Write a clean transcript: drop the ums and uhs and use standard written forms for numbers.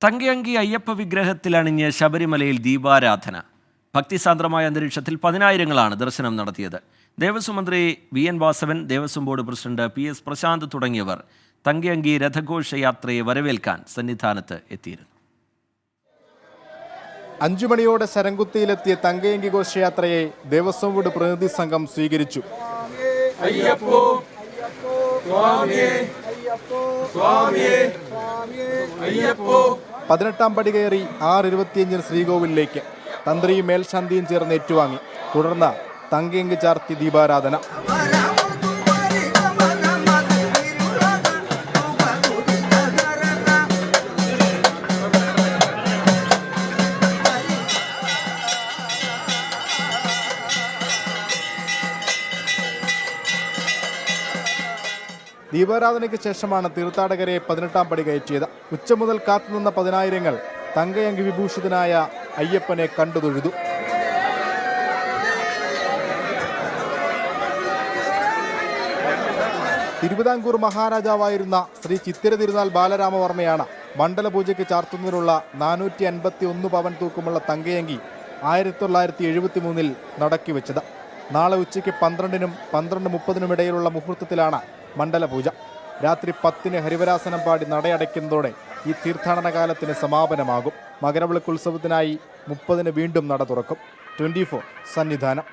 തങ്കയങ്കി അയ്യപ്പ വിഗ്രഹത്തിലണിഞ്ഞ് ശബരിമലയിൽ ദീപാരാധന. ഭക്തിസാന്ദ്രമായ അന്തരീക്ഷത്തിൽ പതിനായിരങ്ങളാണ് ദർശനം നടത്തിയത്. ദേവസ്വം മന്ത്രി VN Vasavan, Devaswom board president PS Prasanth തുടങ്ങിയവർ തങ്കയങ്കി രഥഘോഷയാത്രയെ വരവേൽക്കാൻ സന്നിധാനത്ത് എത്തിയിരുന്നു. 5 മണിയോടെ ശരംകുത്തിയിലെത്തിയ തങ്കയങ്കി ഘോഷയാത്രയെ ദേവസ്വം ബോർഡ് പ്രതിനിധി സംഘം സ്വീകരിച്ചു. 18-ാം പടി കയറി 6:25 ശ്രീകോവിലേക്ക് തന്ത്രിയും മേൽശാന്തിയും ചേർന്ന് ഏറ്റുവാങ്ങി. തുടർന്ന് തങ്കയങ്കി ചാർത്തി ദീപാരാധന. ദീപാരാധനയ്ക്ക് ശേഷമാണ് തീർത്ഥാടകരെ 18-ാം പടി കയറ്റിയത്. ഉച്ച മുതൽ കാത്തുനിന്ന പതിനായിരങ്ങൾ തങ്കയങ്കി വിഭൂഷിതനായ അയ്യപ്പനെ കണ്ടുതൊഴുതു. തിരുവിതാംകൂർ മഹാരാജാവായിരുന്ന ശ്രീ ചിത്തിര തിരുനാൾ ബാലരാമവർമ്മയാണ് മണ്ഡലപൂജയ്ക്ക് ചാർത്തുന്നതിനുള്ള 451 പവൻ തൂക്കമുള്ള തങ്കയങ്കി 1973 നടക്കിവെച്ചത്. നാളെ ഉച്ചയ്ക്ക് 12-നും 12:30-നും ഇടയിലുള്ള മുഹൂർത്തത്തിലാണ് മണ്ഡലപൂജ. രാത്രി 10-ന് ഹരിവരാസനം പാടി നടയടയ്ക്കുന്നതോടെ ഈ തീർത്ഥാടന കാലത്തിന് സമാപനമാകും. മകരവിളക്ക് ഉത്സവത്തിനായി 30-ന് വീണ്ടും നട തുറക്കും. 24 സന്നിധാനം.